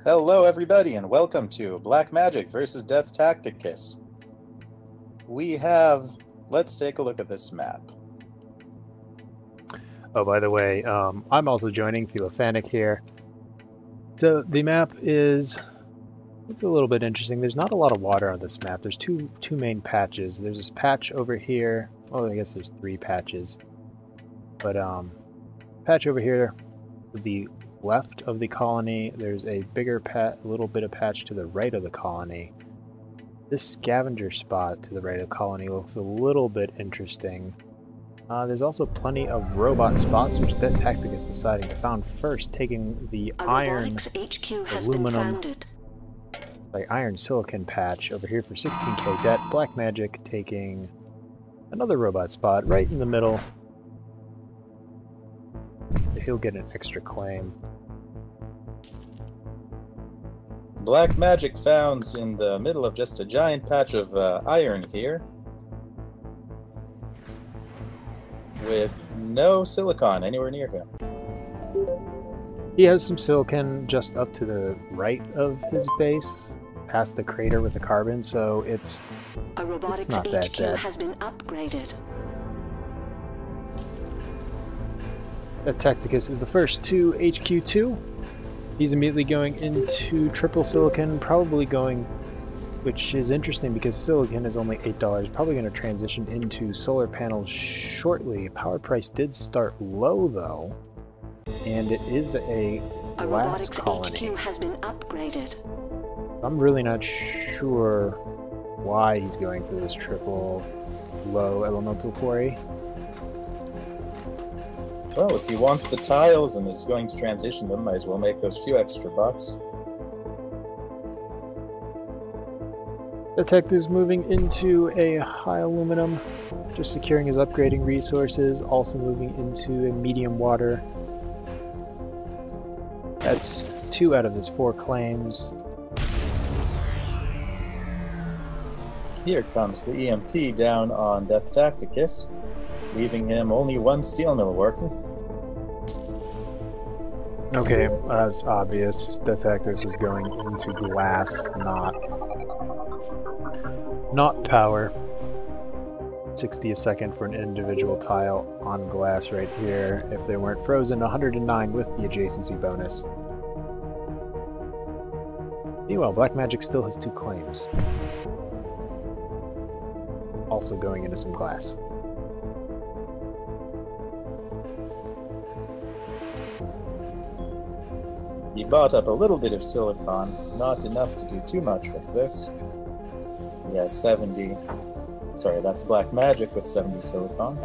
Hello everybody and welcome to Blackmagic versus DeathTacticus. Let's take a look at this map. Oh, by the way, I'm also joining, Philophanic here. So the map it's a little bit interesting. There's not a lot of water on this map. There's two main patches. There's this patch over here. Oh, I guess there's three patches. But patch over here to the left of the colony. There's a bigger little bit of patch to the right of the colony. This scavenger spot to the right of the colony looks a little bit interesting. There's also plenty of robot spots, which DeathTacticus deciding to found first, taking the iron, aluminum, iron silicon patch over here for 16k debt. Blackmagic taking another robot spot right in the middle. He'll get an extra claim. Blackmagic found in the middle of just a giant patch of iron here, with no silicon anywhere near him. He has some silicon just up to the right of his base, past the crater with the carbon, so it's not that bad. Has been upgraded. DeathTacticus is the first to HQ2. He's immediately going into triple silicon, probably going, which is interesting because silicon is only $8, probably going to transition into solar panels shortly. Power price did start low though, and it is a glass colony. HQ has been upgraded. I'm really not sure why he's going for this triple low elemental quarry. Well, if he wants the tiles and is going to transition them, might as well make those few extra bucks. The tech is moving into a high aluminum, just securing his upgrading resources, also moving into a medium water. That's 2 out of his 4 claims. Here comes the EMP down on DeathTacticus, leaving him only 1 steel mill working. Okay, that's obvious. DeathTacticus was going into glass, not power. 60 a second for an individual tile on glass right here. If they weren't frozen, 109 with the adjacency bonus. Meanwhile, Blackmagic still has 2 claims. Also going into some glass. He bought up a little bit of silicon, not enough to do too much with this. He has 70. Sorry, that's Blackmagic with 70 silicon.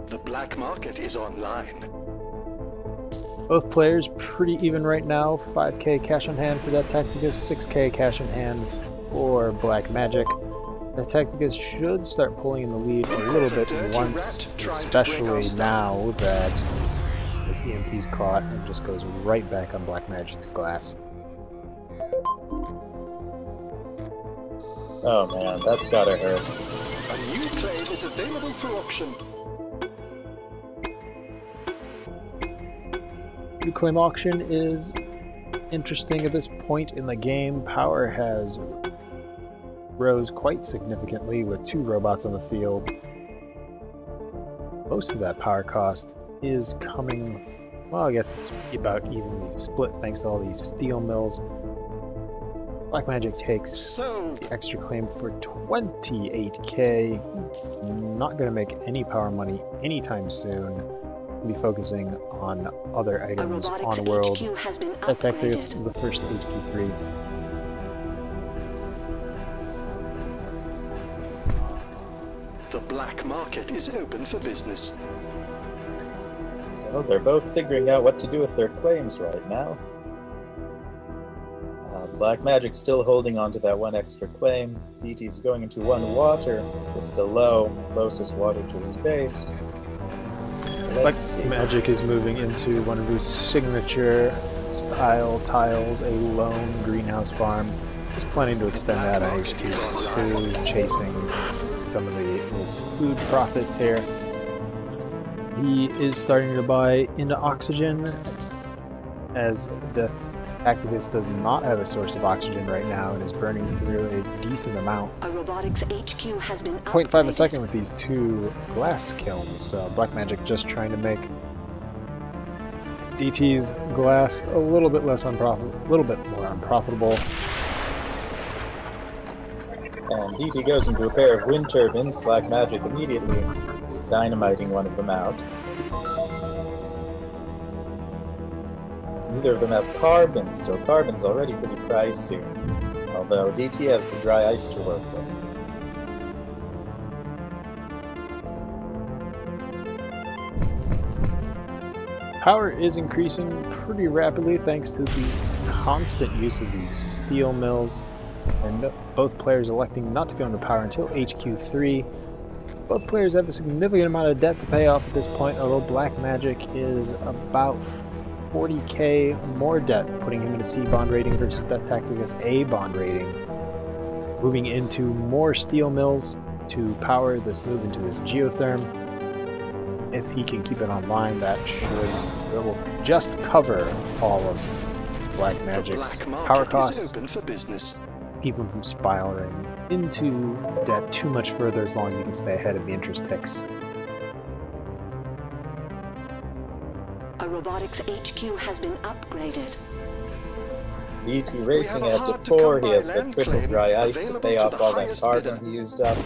The black market is online. Both players pretty even right now. 5k cash on hand for DeathTacticus, 6k cash on hand for Blackmagic. DeathTacticus should start pulling in the lead a little bit once, especially now that this EMP's caught and just goes right back on Blackmagic's glass. Oh man, that's gotta hurt. A new claim is available for auction. New claim auction is interesting at this point in the game. Power has rose quite significantly with 2 robots on the field. Most of that power cost is coming, well, I guess it's about evenly split thanks to all these steel mills. Blackmagic takes the extra claim for 28k. Not going to make any power money anytime soon. We'll be focusing on other items on world. That's actually the first HQ3. The black market is open for business. Well, they're both figuring out what to do with their claims right now. Blackmagic still holding on to that 1 extra claim. DT's going into 1 water, just a low, closest water to his base. Blackmagic is moving into one of his signature style tiles, a lone greenhouse farm. He's planning to extend that on HQ2, chasing some of his food profits here. He is starting to buy into oxygen, as DeathTacticus does not have a source of oxygen right now and is burning through a decent amount. A robotics HQ has been 0.5 a upgraded. second with these 2 glass kilns, so blackmagic just trying to make DT's glass a little bit less unprofitable, a little bit more unprofitable. And DT goes into a pair of wind turbines, blackmagic immediately dynamiting one of them out. Neither of them have carbon, so carbon's already pretty pricey, although DT has the dry ice to work with. Power is increasing pretty rapidly thanks to the constant use of these steel mills, and both players electing not to go into power until HQ3. Both players have a significant amount of debt to pay off at this point, although blackmagic is about 40k more debt, putting him in a C bond rating versus DeathTacticus A bond rating. Moving into more steel mills to power this move into his geotherm. If he can keep it online, that will just cover all of blackmagic's power costs. Open for business. Keep him from spiraling into debt too much further, as long as you can stay ahead of the interest ticks. A robotics HQ has been upgraded. DT racing at the 4, he has the triple dry ice to pay off all that carbon he used up,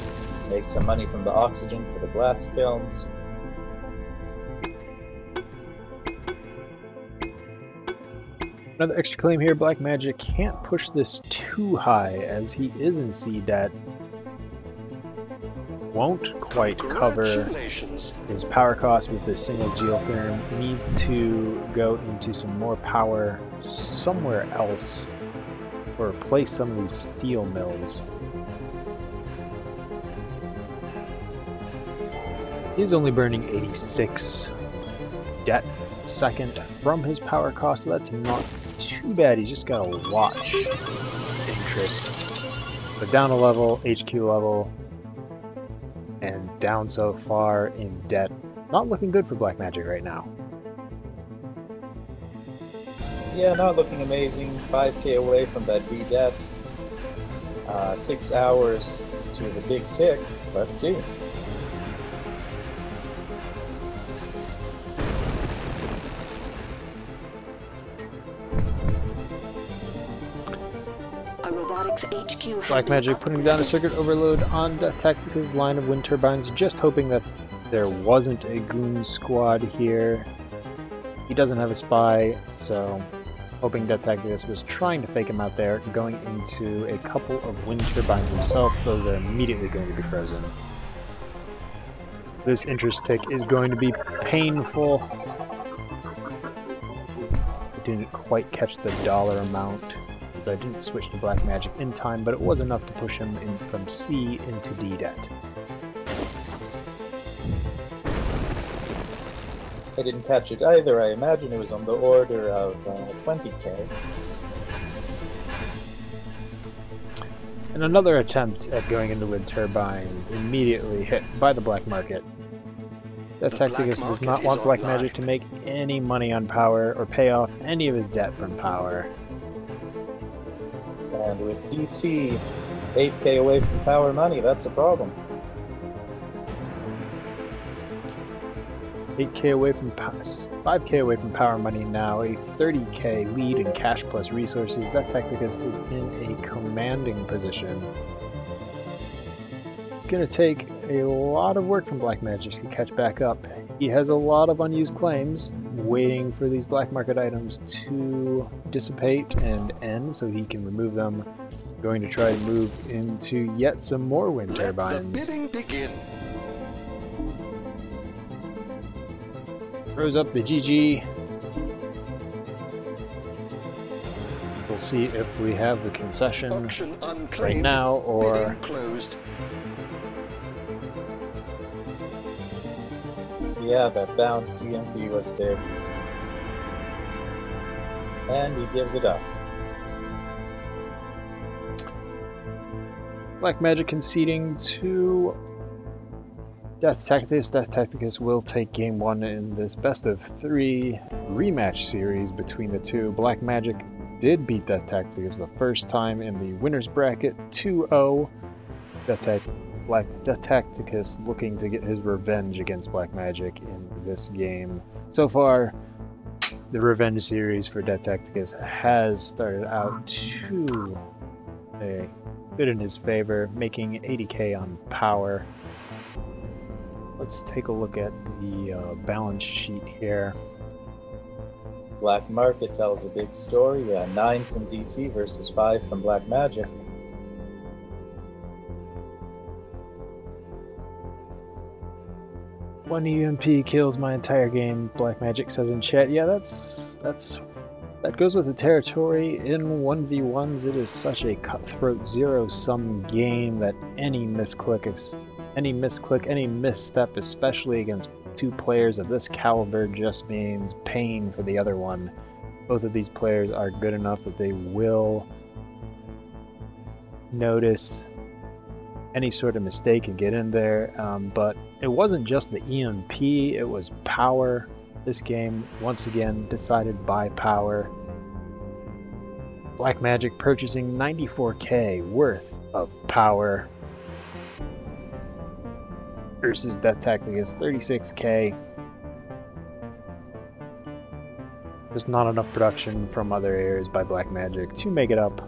make some money from the oxygen for the glass kilns. Another extra claim here, blackmagic can't push this too high as he is in C debt. Won't quite cover his power costs with this single geotherm. Needs to go into some more power somewhere else or replace some of these steel mills. He's only burning 86 debt a second from his power cost, so that's not too bad. He's just got to watch interest. But down a level, HQ level, and down so far in debt. Not looking good for blackmagic right now. Yeah, not looking amazing. 5k away from that B debt. 6 hours to the big tick. Let's see. A robotics HQ has Blackmagic putting down a circuit overload on DeathTacticus' line of wind turbines, just hoping that there wasn't a goon squad here. He doesn't have a spy, so hoping DeathTacticus was trying to fake him out there, going into a couple of wind turbines himself. Those are immediately going to be frozen. This interest tick is going to be painful. I didn't quite catch the dollar amount, because I didn't switch to blackmagic in time, but it was enough to push him in from C into D debt. I didn't catch it either. I imagine it was on the order of 20k. And another attempt at going into wind turbines, immediately hit by the black market. DeathTacticus does not want blackmagic to make any money on power or pay off any of his debt from power. And with DT 8k away from power money, that's a problem. 8k away from 5k away from power money now, a 30k lead in cash plus resources. DeathTacticus is in a commanding position. It's going to take a lot of work from blackmagic to catch back up. He has a lot of unused claims, waiting for these black market items to dissipate and end so he can remove them. Going to try to move into yet some more wind turbines. Let the bidding begin. Throws up the GG. We'll see if we have the concession Auction unclaimed. right now or Bidding closed. Yeah, that bounced EMP was big. And he gives it up. blackmagic conceding to DeathTacticus will take game 1 in this best of 3 rematch series between the two. Blackmagic did beat DeathTacticus the first time in the winner's bracket 2-0. DeathTacticus looking to get his revenge against Blackmagic in this game. So far, the revenge series for DeathTacticus has started out to a bit in his favor, making 80k on power. Let's take a look at the balance sheet here. Black Market tells a big story. 9 from DT versus 5 from Blackmagic. One EMP killed my entire game, Blackmagic says in chat. Yeah, that goes with the territory. In 1v1s, it is such a cutthroat zero-sum game that any misclick, any misstep, especially against two players of this caliber, just means pain for the other one. Both of these players are good enough that they will notice any sort of mistake and get in there, but it wasn't just the EMP, it was power. This game, once again, decided by power. Blackmagic purchasing 94k worth of power versus DeathTacticus 36k. There's not enough production from other areas by Blackmagic to make it up